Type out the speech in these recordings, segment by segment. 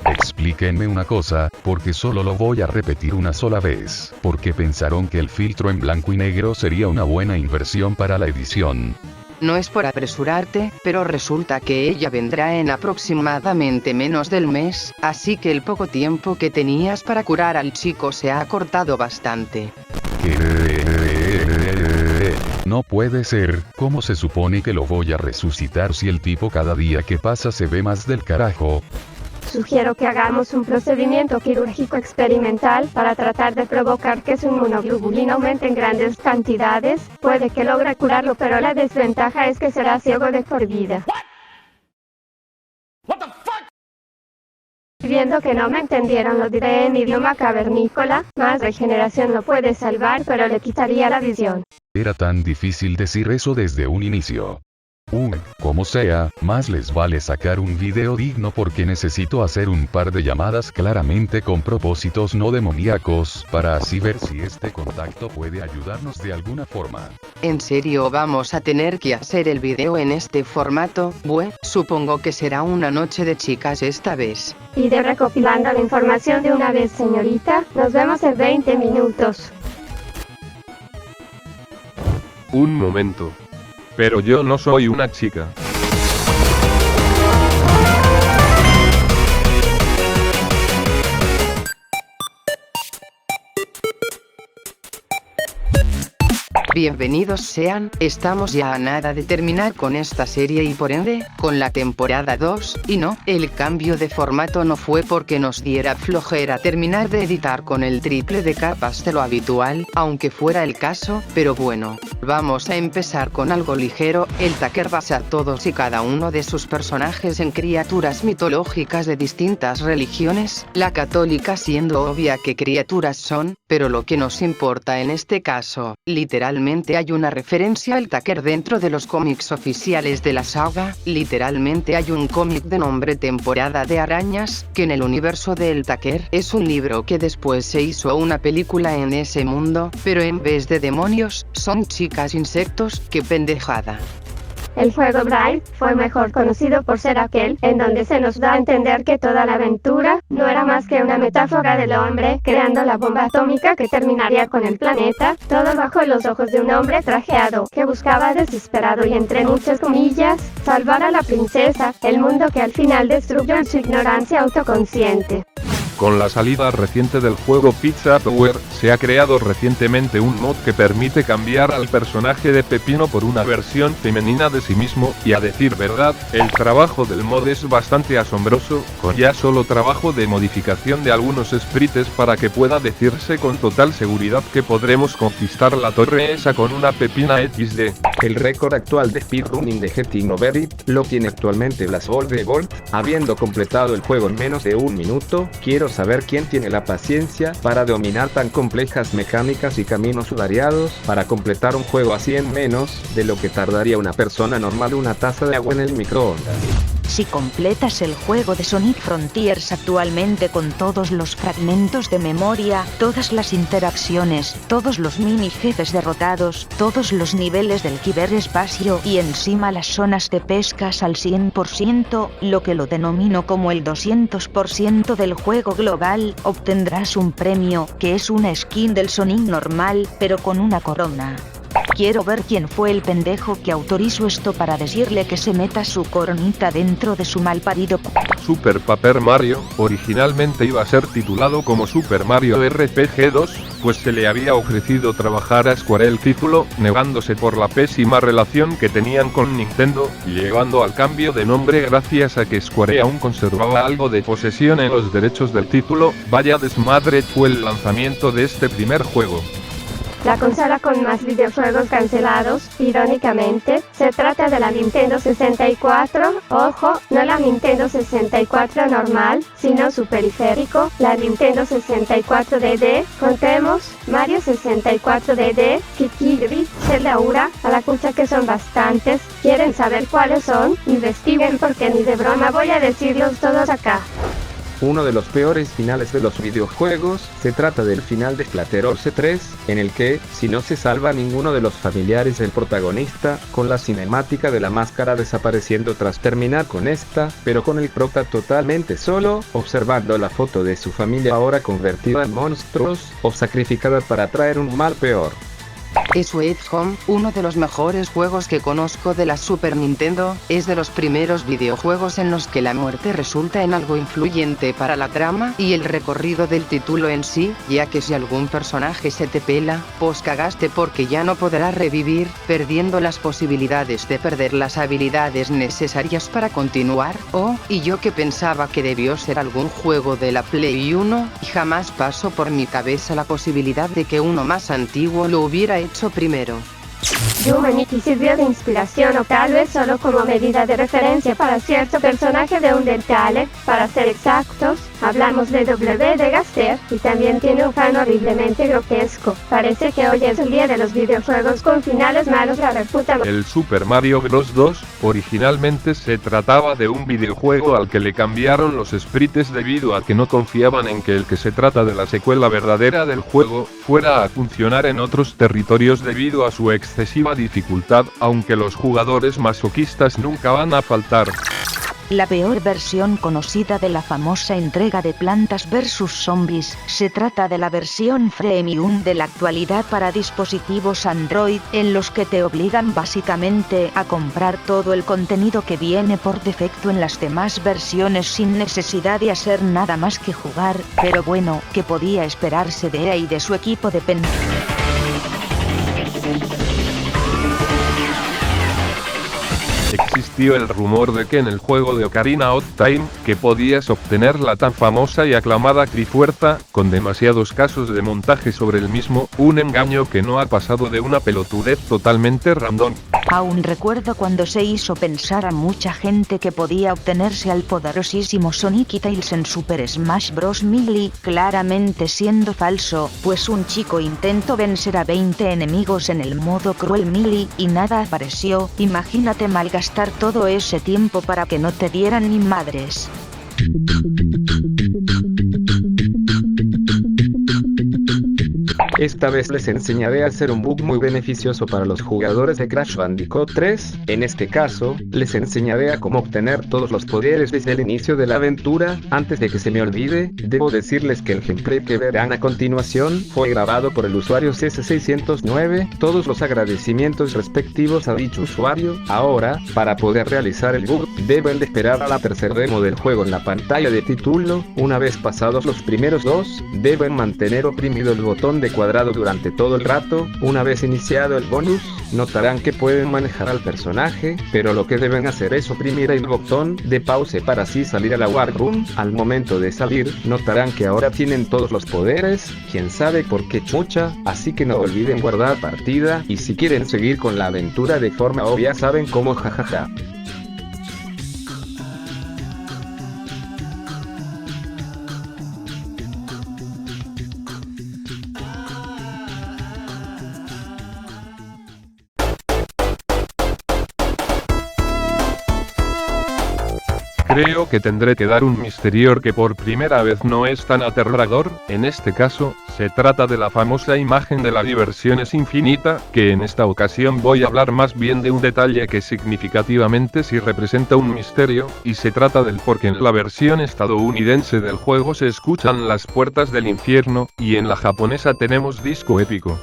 Explíquenme una cosa, porque solo lo voy a repetir una sola vez, porque pensaron que el filtro en blanco y negro sería una buena inversión para la edición. No es por apresurarte, pero resulta que ella vendrá en aproximadamente menos del mes, así que el poco tiempo que tenías para curar al chico se ha acortado bastante. No puede ser, ¿cómo se supone que lo voy a resucitar si el tipo cada día que pasa se ve más del carajo? Sugiero que hagamos un procedimiento quirúrgico experimental para tratar de provocar que su inmunoglobulina aumente en grandes cantidades. Puede que logre curarlo, pero la desventaja es que será ciego de por vida. Viendo que no me entendieron, lo diré en idioma cavernícola: más regeneración lo puede salvar, pero le quitaría la visión. Era tan difícil decir eso desde un inicio. Como sea, más les vale sacar un video digno porque necesito hacer un par de llamadas claramente con propósitos no demoníacos, para así ver si este contacto puede ayudarnos de alguna forma. ¿En serio vamos a tener que hacer el video en este formato? Bueno, supongo que será una noche de chicas esta vez. Iré recopilando la información de una vez, señorita. Nos vemos en 20 minutos. Un momento. Pero yo no soy una chica. Bienvenidos sean, estamos ya a nada de terminar con esta serie y por ende, con la temporada 2, y no, el cambio de formato no fue porque nos diera flojera terminar de editar con el triple de capas de lo habitual, aunque fuera el caso, pero bueno, vamos a empezar con algo ligero. El Taker basa a todos y cada uno de sus personajes en criaturas mitológicas de distintas religiones, la católica siendo obvia que criaturas son, pero lo que nos importa en este caso, literalmente hay una referencia al Taker dentro de los cómics oficiales de la saga. Literalmente hay un cómic de nombre Temporada de Arañas, que en el universo del Taker es un libro que después se hizo una película en ese mundo, pero en vez de demonios, son chicas insectos. ¡Qué pendejada! El juego Bright fue mejor conocido por ser aquel en donde se nos da a entender que toda la aventura no era más que una metáfora del hombre creando la bomba atómica que terminaría con el planeta, todo bajo los ojos de un hombre trajeado que buscaba desesperado y entre muchas comillas, salvar a la princesa, el mundo que al final destruyó en su ignorancia autoconsciente. Con la salida reciente del juego Pizza Tower, se ha creado recientemente un mod que permite cambiar al personaje de Pepino por una versión femenina de sí mismo, y a decir verdad, el trabajo del mod es bastante asombroso, con ya solo trabajo de modificación de algunos sprites para que pueda decirse con total seguridad que podremos conquistar la torre esa con una Pepina XD. El récord actual de speedrunning de Getting Over It lo tiene actualmente Blasol de Gold, habiendo completado el juego en menos de un minuto. Quiero saber quién tiene la paciencia para dominar tan complejas mecánicas y caminos variados, para completar un juego así en menos de lo que tardaría una persona normal una taza de agua en el microondas. Si completas el juego de Sonic Frontiers actualmente con todos los fragmentos de memoria, todas las interacciones, todos los mini jefes derrotados, todos los niveles del ciberespacio y encima las zonas de pescas al 100%, lo que lo denomino como el 200% del juego global, obtendrás un premio, que es una skin del Sonic normal, pero con una corona. Quiero ver quién fue el pendejo que autorizó esto para decirle que se meta su coronita dentro de su malparido. Super Paper Mario, originalmente iba a ser titulado como Super Mario RPG 2, pues se le había ofrecido trabajar a Square el título, negándose por la pésima relación que tenían con Nintendo, llegando al cambio de nombre gracias a que Square aún conservaba algo de posesión en los derechos del título. Vaya desmadre fue el lanzamiento de este primer juego. La consola con más videojuegos cancelados, irónicamente, se trata de la Nintendo 64, ojo, no la Nintendo 64 normal, sino su periférico, la Nintendo 64 DD, contemos, Mario 64 DD, Kikirbi, Zelda Ura, a la cucha que son bastantes. ¿Quieren saber cuáles son? Investiguen porque ni de broma voy a decirlos todos acá. uno de los peores finales de los videojuegos. Se trata del final de Splatterhouse 3, en el que, si no se salva a ninguno de los familiares del protagonista, con la cinemática de la máscara desapareciendo tras terminar con esta, pero con el prota totalmente solo, observando la foto de su familia ahora convertida en monstruos, o sacrificada para traer un mal peor. Sweet Home, uno de los mejores juegos que conozco de la Super Nintendo, es de los primeros videojuegos en los que la muerte resulta en algo influyente para la trama y el recorrido del título en sí, ya que si algún personaje se te pela, pues cagaste porque ya no podrás revivir, perdiendo las posibilidades de perder las habilidades necesarias para continuar, y yo que pensaba que debió ser algún juego de la Play 1, y jamás pasó por mi cabeza la posibilidad de que uno más antiguo lo hubiera hecho primero. Humanity sirvió de inspiración o tal vez solo como medida de referencia para cierto personaje de Undertale, para ser exactos, hablamos de W de Gaster, y también tiene un fan horriblemente grotesco. Parece que hoy es el día de los videojuegos con finales malos, la reputa. El Super Mario Bros. 2, originalmente se trataba de un videojuego al que le cambiaron los sprites debido a que no confiaban en que el que se trata de la secuela verdadera del juego, fuera a funcionar en otros territorios debido a su excesiva dificultad, aunque los jugadores masoquistas nunca van a faltar. La peor versión conocida de la famosa entrega de Plantas vs Zombies, se trata de la versión freemium de la actualidad para dispositivos Android, en los que te obligan básicamente a comprar todo el contenido que viene por defecto en las demás versiones sin necesidad de hacer nada más que jugar, pero bueno, ¿qué podía esperarse de EA y de su equipo de Existió el rumor de que en el juego de Ocarina of Time, que podías obtener la tan famosa y aclamada Trifuerza, con demasiados casos de montaje sobre el mismo, un engaño que no ha pasado de una pelotudez totalmente random. Aún recuerdo cuando se hizo pensar a mucha gente que podía obtenerse al poderosísimo Sonic y Tails en Super Smash Bros. Melee, claramente siendo falso, pues un chico intentó vencer a 20 enemigos en el modo cruel Melee y nada apareció. Imagínate malgastar todo ese tiempo para que no te dieran ni madres. Esta vez les enseñaré a hacer un bug muy beneficioso para los jugadores de Crash Bandicoot 3, en este caso, les enseñaré a cómo obtener todos los poderes desde el inicio de la aventura. Antes de que se me olvide, debo decirles que el gameplay que verán a continuación fue grabado por el usuario CS609, todos los agradecimientos respectivos a dicho usuario. Ahora, para poder realizar el bug, deben de esperar a la tercera demo del juego en la pantalla de título. Una vez pasados los primeros dos, deben mantener oprimido el botón de cuadrado durante todo el rato. Una vez iniciado el bonus, notarán que pueden manejar al personaje, pero lo que deben hacer es oprimir el botón de pause para así salir a la Warroom. Al momento de salir, notarán que ahora tienen todos los poderes, quién sabe por qué chucha, así que no olviden guardar partida, y si quieren seguir con la aventura de forma obvia saben cómo, jajaja. Creo que tendré que dar un misterior que por primera vez no es tan aterrador. En este caso, se trata de la famosa imagen de la diversión es infinita, que en esta ocasión voy a hablar más bien de un detalle que significativamente sí representa un misterio, y se trata del por qué en la versión estadounidense del juego se escuchan las puertas del infierno, y en la japonesa tenemos disco épico.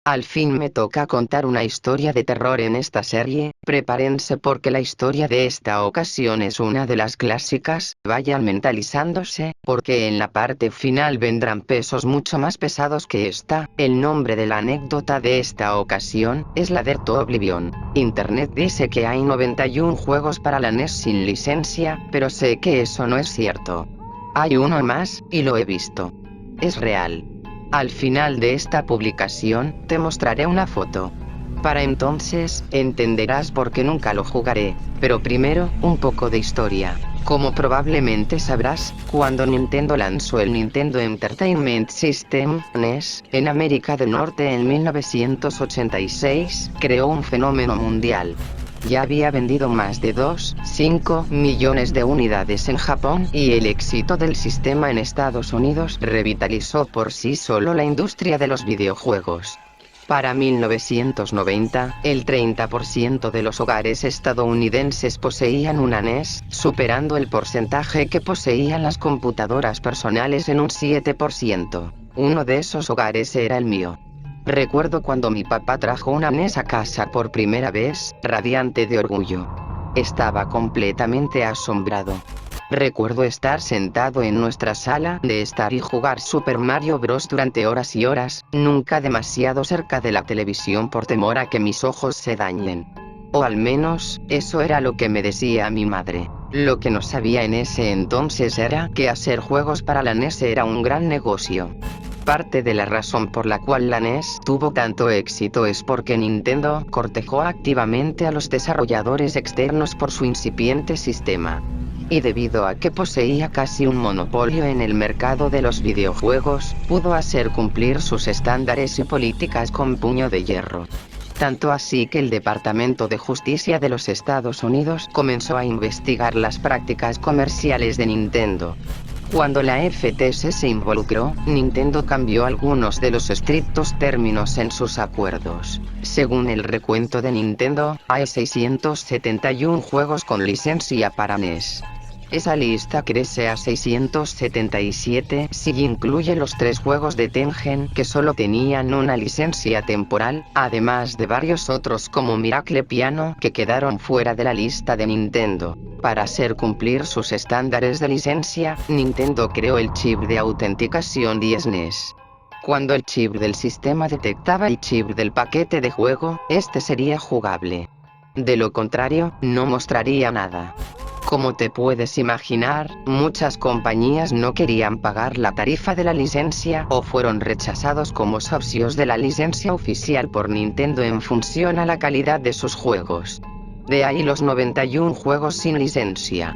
Al fin me toca contar una historia de terror en esta serie. Prepárense porque la historia de esta ocasión es una de las clásicas. Vayan mentalizándose, porque en la parte final vendrán pesos mucho más pesados que esta. El nombre de la anécdota de esta ocasión es la Dead to Oblivion. Internet dice que hay 91 juegos para la NES sin licencia, pero sé que eso no es cierto. Hay uno más, y lo he visto. Es real. Al final de esta publicación, te mostraré una foto. Para entonces, entenderás por qué nunca lo jugaré. Pero primero, un poco de historia. Como probablemente sabrás, cuando Nintendo lanzó el Nintendo Entertainment System, NES, en América del Norte en 1986, creó un fenómeno mundial. Ya había vendido más de 2,5 millones de unidades en Japón, y el éxito del sistema en Estados Unidos revitalizó por sí solo la industria de los videojuegos. Para 1990, el 30% de los hogares estadounidenses poseían una NES, superando el porcentaje que poseían las computadoras personales en un 7%. Uno de esos hogares era el mío. Recuerdo cuando mi papá trajo una NES a casa por primera vez, radiante de orgullo. Estaba completamente asombrado. Recuerdo estar sentado en nuestra sala de estar y jugar Super Mario Bros. Durante horas y horas, nunca demasiado cerca de la televisión por temor a que mis ojos se dañen. O al menos, eso era lo que me decía mi madre. Lo que no sabía en ese entonces era que hacer juegos para la NES era un gran negocio. Parte de la razón por la cual la NES tuvo tanto éxito es porque Nintendo cortejó activamente a los desarrolladores externos por su incipiente sistema. Y debido a que poseía casi un monopolio en el mercado de los videojuegos, pudo hacer cumplir sus estándares y políticas con puño de hierro. Tanto así que el Departamento de Justicia de los Estados Unidos comenzó a investigar las prácticas comerciales de Nintendo. Cuando la FTC se involucró, Nintendo cambió algunos de los estrictos términos en sus acuerdos. Según el recuento de Nintendo, hay 671 juegos con licencia para NES. Esa lista crece a 677 si incluye los 3 juegos de Tengen que solo tenían una licencia temporal, además de varios otros como Miracle Piano que quedaron fuera de la lista de Nintendo. Para hacer cumplir sus estándares de licencia, Nintendo creó el chip de autenticación 10 NES. Cuando el chip del sistema detectaba el chip del paquete de juego, este sería jugable. De lo contrario, no mostraría nada. Como te puedes imaginar, muchas compañías no querían pagar la tarifa de la licencia o fueron rechazados como socios de la licencia oficial por Nintendo en función a la calidad de sus juegos. De ahí los 91 juegos sin licencia.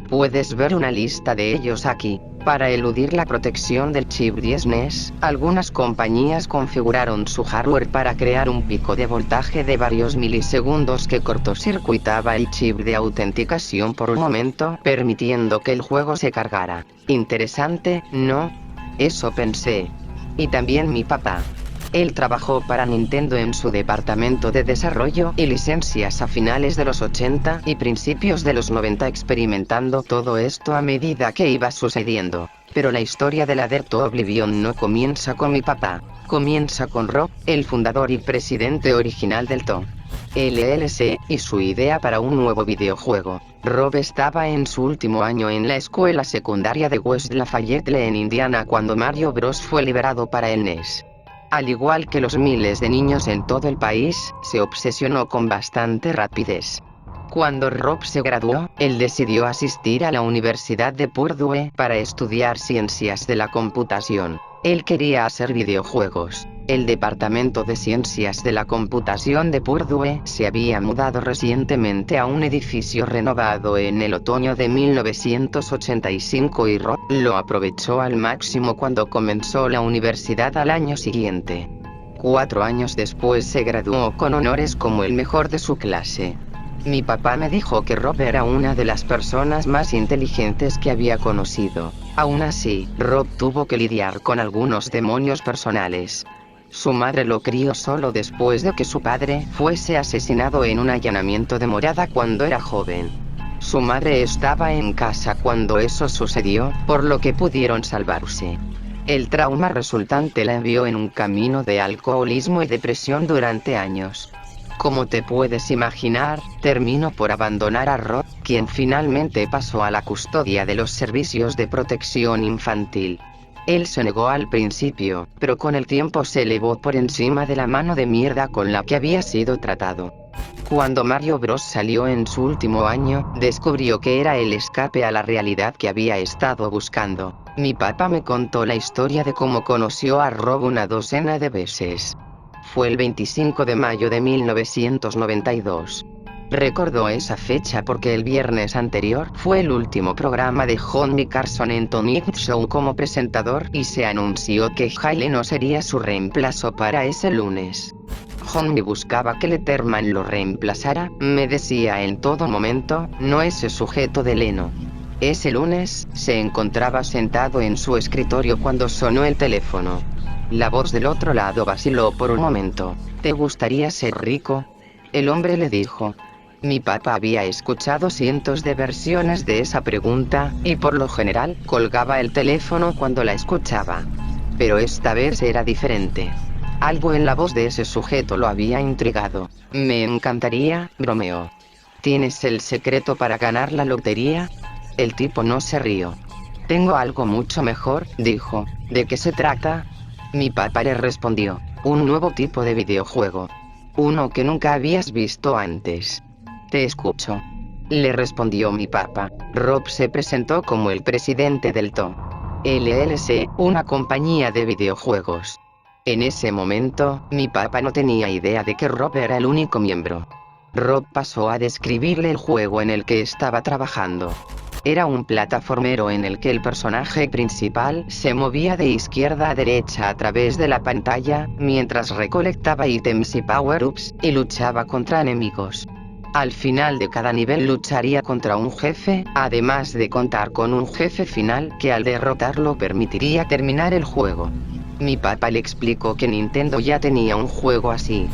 Puedes ver una lista de ellos aquí. Para eludir la protección del chip 10 NES, algunas compañías configuraron su hardware para crear un pico de voltaje de varios milisegundos que cortocircuitaba el chip de autenticación por un momento, permitiendo que el juego se cargara. Interesante, ¿no? Eso pensé. Y también mi papá. Él trabajó para Nintendo en su departamento de desarrollo y licencias a finales de los 80 y principios de los 90 experimentando todo esto a medida que iba sucediendo. Pero la historia de la Death to Oblivion no comienza con mi papá, comienza con Rob, el fundador y presidente original del TO LLC, y su idea para un nuevo videojuego. Rob estaba en su último año en la escuela secundaria de West Lafayette en Indiana cuando Mario Bros. Fue liberado para el NES. Al igual que los miles de niños en todo el país, se obsesionó con bastante rapidez. Cuando Rob se graduó, él decidió asistir a la Universidad de Purdue para estudiar ciencias de la computación. Él quería hacer videojuegos. El Departamento de Ciencias de la Computación de Purdue se había mudado recientemente a un edificio renovado en el otoño de 1985 y Rob lo aprovechó al máximo cuando comenzó la universidad al año siguiente. 4 años después se graduó con honores como el mejor de su clase. Mi papá me dijo que Rob era una de las personas más inteligentes que había conocido. Aún así, Rob tuvo que lidiar con algunos demonios personales. Su madre lo crió solo después de que su padre fuese asesinado en un allanamiento de morada cuando era joven. Su madre estaba en casa cuando eso sucedió, por lo que pudieron salvarse. El trauma resultante la envió en un camino de alcoholismo y depresión durante años. Como te puedes imaginar, terminó por abandonar a Rob, quien finalmente pasó a la custodia de los servicios de protección infantil. Él se negó al principio, pero con el tiempo se elevó por encima de la mano de mierda con la que había sido tratado. Cuando Mario Bros salió en su último año, descubrió que era el escape a la realidad que había estado buscando. Mi papá me contó la historia de cómo conoció a Rob una docena de veces. Fue el 25 de mayo de 1992. Recordó esa fecha porque el viernes anterior fue el último programa de Johnny Carson en Tonight Show como presentador y se anunció que Hailey no sería su reemplazo para ese lunes. Johnny buscaba que Letterman lo reemplazara, me decía en todo momento, no ese sujeto de Leno. Ese lunes, se encontraba sentado en su escritorio cuando sonó el teléfono. La voz del otro lado vaciló por un momento. ¿Te gustaría ser rico? El hombre le dijo. Mi papá había escuchado cientos de versiones de esa pregunta, y por lo general, colgaba el teléfono cuando la escuchaba. Pero esta vez era diferente. Algo en la voz de ese sujeto lo había intrigado. Me encantaría, bromeó. ¿Tienes el secreto para ganar la lotería? El tipo no se rió. Tengo algo mucho mejor, dijo. ¿De qué se trata? Mi papá le respondió. Un nuevo tipo de videojuego. Uno que nunca habías visto antes. Te escucho. Le respondió mi papá. Rob se presentó como el presidente del TO LLC, una compañía de videojuegos. En ese momento, mi papá no tenía idea de que Rob era el único miembro. Rob pasó a describirle el juego en el que estaba trabajando. Era un plataformero en el que el personaje principal se movía de izquierda a derecha a través de la pantalla, mientras recolectaba ítems y power-ups, y luchaba contra enemigos. Al final de cada nivel lucharía contra un jefe, además de contar con un jefe final que al derrotarlo permitiría terminar el juego. Mi papá le explicó que Nintendo ya tenía un juego así.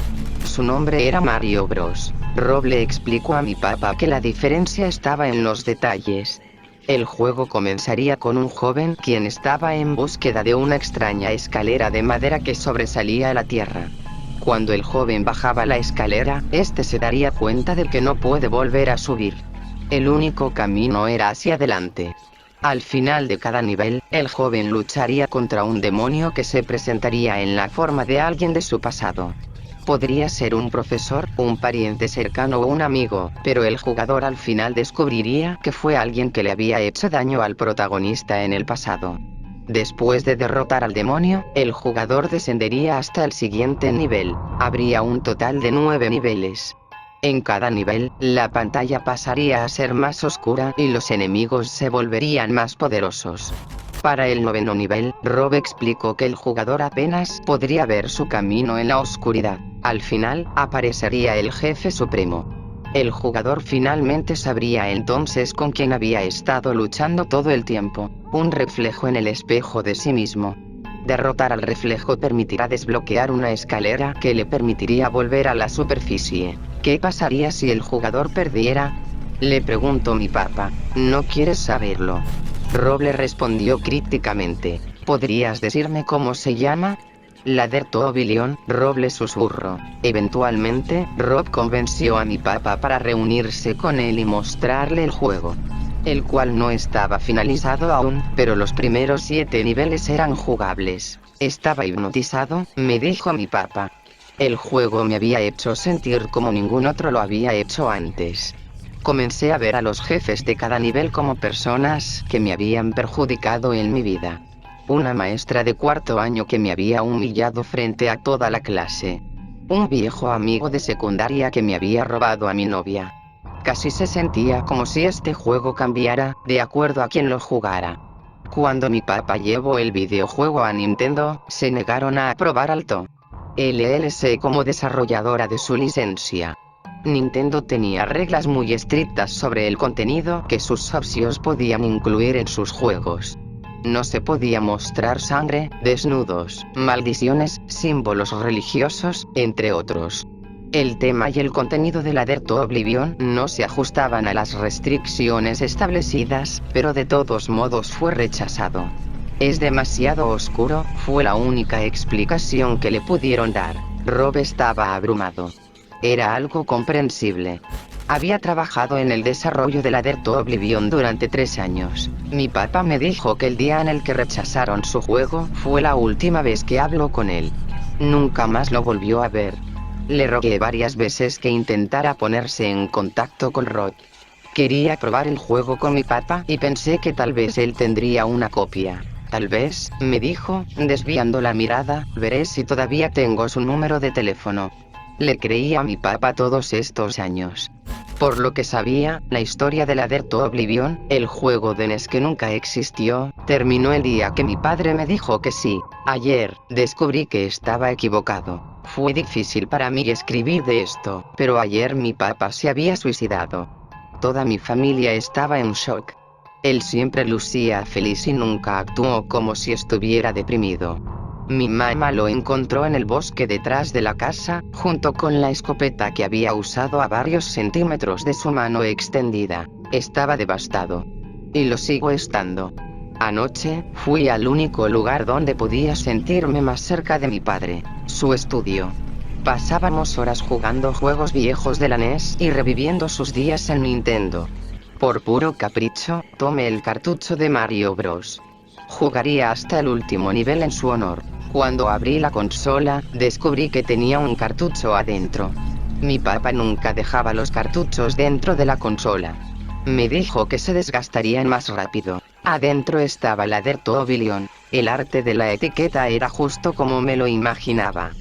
Su nombre era Mario Bros. Rob le explicó a mi papá que la diferencia estaba en los detalles. El juego comenzaría con un joven quien estaba en búsqueda de una extraña escalera de madera que sobresalía a la tierra. Cuando el joven bajaba la escalera, este se daría cuenta de que no puede volver a subir. El único camino era hacia adelante. Al final de cada nivel, el joven lucharía contra un demonio que se presentaría en la forma de alguien de su pasado. Podría ser un profesor, un pariente cercano o un amigo, pero el jugador al final descubriría que fue alguien que le había hecho daño al protagonista en el pasado. Después de derrotar al demonio, el jugador descendería hasta el siguiente nivel. Habría un total de 9 niveles. En cada nivel, la pantalla pasaría a ser más oscura y los enemigos se volverían más poderosos. Para el 9º nivel, Rob explicó que el jugador apenas podría ver su camino en la oscuridad. Al final, aparecería el jefe supremo. El jugador finalmente sabría entonces con quién había estado luchando todo el tiempo, un reflejo en el espejo de sí mismo. Derrotar al reflejo permitirá desbloquear una escalera que le permitiría volver a la superficie. ¿Qué pasaría si el jugador perdiera? Le preguntó mi papá. ¿No quieres saberlo? Rob le respondió crípticamente. ¿Podrías decirme cómo se llama? Ladder to Oblivion, Rob le susurró. Eventualmente, Rob convenció a mi papá para reunirse con él y mostrarle el juego. El cual no estaba finalizado aún, pero los primeros 7 niveles eran jugables. Estaba hipnotizado, me dijo mi papá. El juego me había hecho sentir como ningún otro lo había hecho antes. Comencé a ver a los jefes de cada nivel como personas que me habían perjudicado en mi vida. Una maestra de 4º año que me había humillado frente a toda la clase. Un viejo amigo de secundaria que me había robado a mi novia. Casi se sentía como si este juego cambiara, de acuerdo a quien lo jugara. Cuando mi papá llevó el videojuego a Nintendo, se negaron a aprobar al TO LLC como desarrolladora de su licencia. Nintendo tenía reglas muy estrictas sobre el contenido que sus socios podían incluir en sus juegos. No se podía mostrar sangre, desnudos, maldiciones, símbolos religiosos, entre otros. El tema y el contenido de Ladder to Oblivion no se ajustaban a las restricciones establecidas, pero de todos modos fue rechazado. Es demasiado oscuro, fue la única explicación que le pudieron dar. Rob estaba abrumado. Era algo comprensible. Había trabajado en el desarrollo del Ladder to Oblivion durante 3 años. Mi papá me dijo que el día en el que rechazaron su juego fue la última vez que habló con él. Nunca más lo volvió a ver. Le rogué varias veces que intentara ponerse en contacto con Rod. Quería probar el juego con mi papá y pensé que tal vez él tendría una copia. Tal vez, me dijo, desviando la mirada, veré si todavía tengo su número de teléfono. Le creí a mi papá todos estos años. Por lo que sabía, la historia de Ladder to Oblivion, el juego de NES que nunca existió, terminó el día que mi padre me dijo que sí. Ayer, descubrí que estaba equivocado. Fue difícil para mí escribir de esto, pero ayer mi papá se había suicidado. Toda mi familia estaba en shock. Él siempre lucía feliz y nunca actuó como si estuviera deprimido. Mi mamá lo encontró en el bosque detrás de la casa, junto con la escopeta que había usado a varios centímetros de su mano extendida. Estaba devastado. Y lo sigo estando. Anoche, fui al único lugar donde podía sentirme más cerca de mi padre, su estudio. Pasábamos horas jugando juegos viejos de la NES y reviviendo sus días en Nintendo. Por puro capricho, tomé el cartucho de Mario Bros. Jugaría hasta el último nivel en su honor. Cuando abrí la consola, descubrí que tenía un cartucho adentro. Mi papá nunca dejaba los cartuchos dentro de la consola. Me dijo que se desgastarían más rápido. Adentro estaba Ladder to Oblivion. El arte de la etiqueta era justo como me lo imaginaba.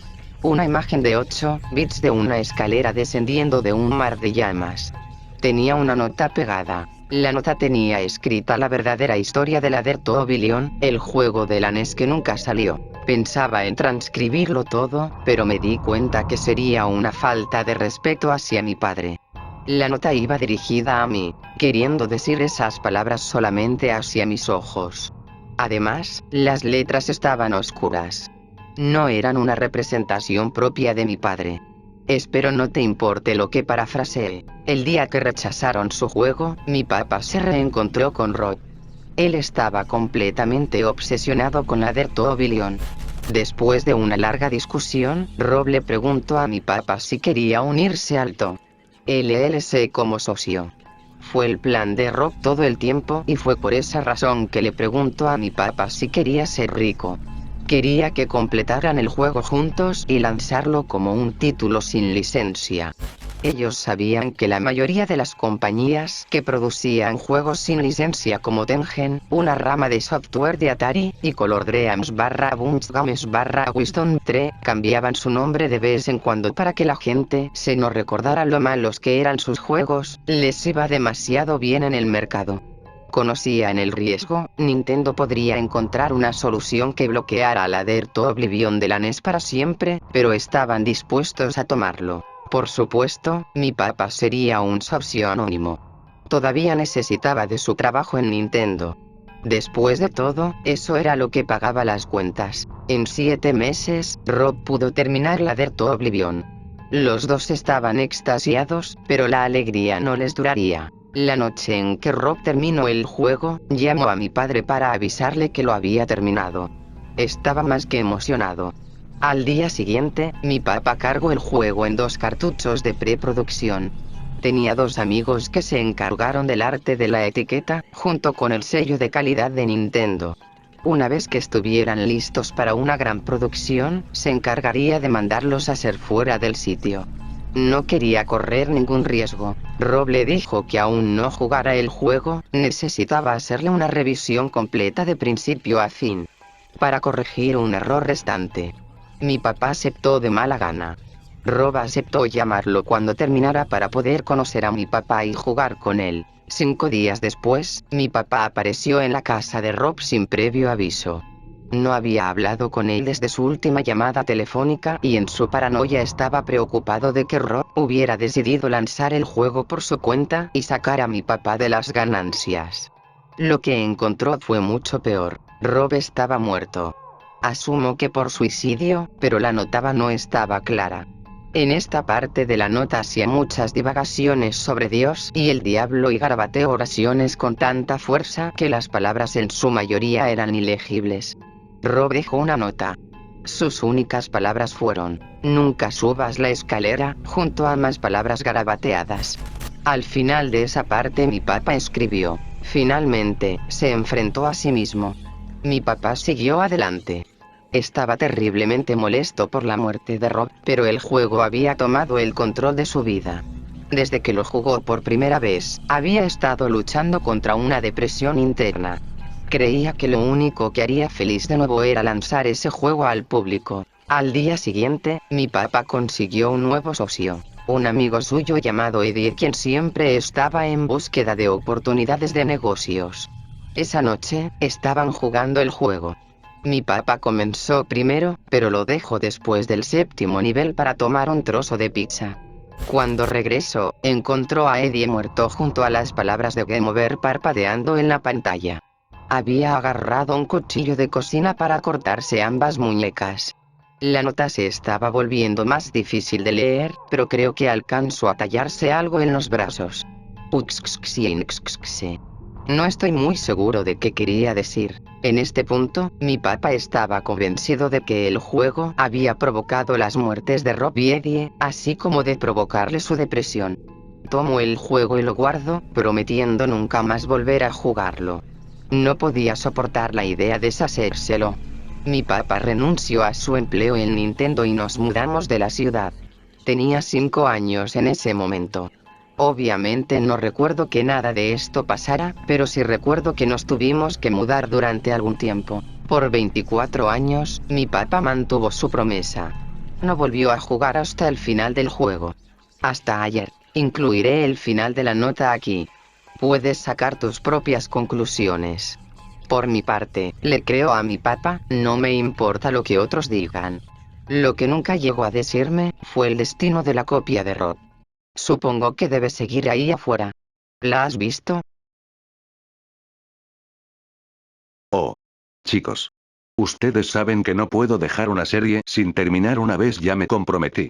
Una imagen de 8 bits de una escalera descendiendo de un mar de llamas. Tenía una nota pegada. La nota tenía escrita la verdadera historia de Ladder to Oblivion, el juego de la NES que nunca salió. Pensaba en transcribirlo todo, pero me di cuenta que sería una falta de respeto hacia mi padre. La nota iba dirigida a mí, queriendo decir esas palabras solamente hacia mis ojos. Además, las letras estaban oscuras. No eran una representación propia de mi padre. Espero no te importe lo que parafraseé. El día que rechazaron su juego, mi papá se reencontró con Rod. Él estaba completamente obsesionado con Ladder to Oblivion. Después de una larga discusión, Rob le preguntó a mi papá si quería unirse al TO LLC como socio. Fue el plan de Rob todo el tiempo y fue por esa razón que le preguntó a mi papá si quería ser rico. Quería que completaran el juego juntos y lanzarlo como un título sin licencia. Ellos sabían que la mayoría de las compañías que producían juegos sin licencia como Tengen, una rama de software de Atari, y Color Dreams / Bunch Games / Wisdom Tree, cambiaban su nombre de vez en cuando para que la gente se no recordara lo malos que eran sus juegos, les iba demasiado bien en el mercado. Conocían el riesgo, Nintendo podría encontrar una solución que bloqueara Ladder to Oblivion de la NES para siempre, pero estaban dispuestos a tomarlo. Por supuesto, mi papá sería un socio anónimo. Todavía necesitaba de su trabajo en Nintendo. Después de todo, eso era lo que pagaba las cuentas. En 7 meses, Rob pudo terminar Ladder to Oblivion. Los dos estaban extasiados, pero la alegría no les duraría. La noche en que Rob terminó el juego, llamó a mi padre para avisarle que lo había terminado. Estaba más que emocionado. Al día siguiente, mi papá cargó el juego en 2 cartuchos de preproducción. Tenía 2 amigos que se encargaron del arte de la etiqueta, junto con el sello de calidad de Nintendo. Una vez que estuvieran listos para una gran producción, se encargaría de mandarlos a hacer fuera del sitio. No quería correr ningún riesgo. Rob le dijo que aún no jugara el juego, necesitaba hacerle una revisión completa de principio a fin, para corregir un error restante. Mi papá aceptó de mala gana. Rob aceptó llamarlo cuando terminara para poder conocer a mi papá y jugar con él. 5 días después, mi papá apareció en la casa de Rob sin previo aviso. No había hablado con él desde su última llamada telefónica y en su paranoia estaba preocupado de que Rob hubiera decidido lanzar el juego por su cuenta y sacar a mi papá de las ganancias. Lo que encontró fue mucho peor. Rob estaba muerto. Asumo que por suicidio, pero la nota no estaba clara. En esta parte de la nota hacía muchas divagaciones sobre Dios y el diablo y garabateó oraciones con tanta fuerza que las palabras en su mayoría eran ilegibles. Rob dejó una nota. Sus únicas palabras fueron: nunca subas la escalera, junto a más palabras garabateadas. Al final de esa parte mi papá escribió: finalmente, se enfrentó a sí mismo. Mi papá siguió adelante. Estaba terriblemente molesto por la muerte de Rob, pero el juego había tomado el control de su vida. Desde que lo jugó por primera vez, había estado luchando contra una depresión interna. Creía que lo único que haría feliz de nuevo era lanzar ese juego al público. Al día siguiente, mi papá consiguió un nuevo socio, un amigo suyo llamado Eddie, quien siempre estaba en búsqueda de oportunidades de negocios. Esa noche, estaban jugando el juego. Mi papá comenzó primero, pero lo dejó después del 7º nivel para tomar un trozo de pizza. Cuando regresó, encontró a Eddie muerto junto a las palabras de Game Over parpadeando en la pantalla. Había agarrado un cuchillo de cocina para cortarse ambas muñecas. La nota se estaba volviendo más difícil de leer, pero creo que alcanzó a tallarse algo en los brazos. No estoy muy seguro de qué quería decir. En este punto, mi papá estaba convencido de que el juego había provocado las muertes de Rob y Eddie, así como de provocarle su depresión. Tomo el juego y lo guardo, prometiendo nunca más volver a jugarlo. No podía soportar la idea de deshacérselo. Mi papá renunció a su empleo en Nintendo y nos mudamos de la ciudad. Tenía 5 años en ese momento. Obviamente no recuerdo que nada de esto pasara, pero sí recuerdo que nos tuvimos que mudar durante algún tiempo. Por 24 años, mi papá mantuvo su promesa. No volvió a jugar hasta el final del juego. Hasta ayer. Incluiré el final de la nota aquí. Puedes sacar tus propias conclusiones. Por mi parte, le creo a mi papá, no me importa lo que otros digan. Lo que nunca llegó a decirme, fue el destino de la copia de Rob. Supongo que debe seguir ahí afuera. ¿La has visto? Oh. Chicos. Ustedes saben que no puedo dejar una serie sin terminar una vez ya me comprometí.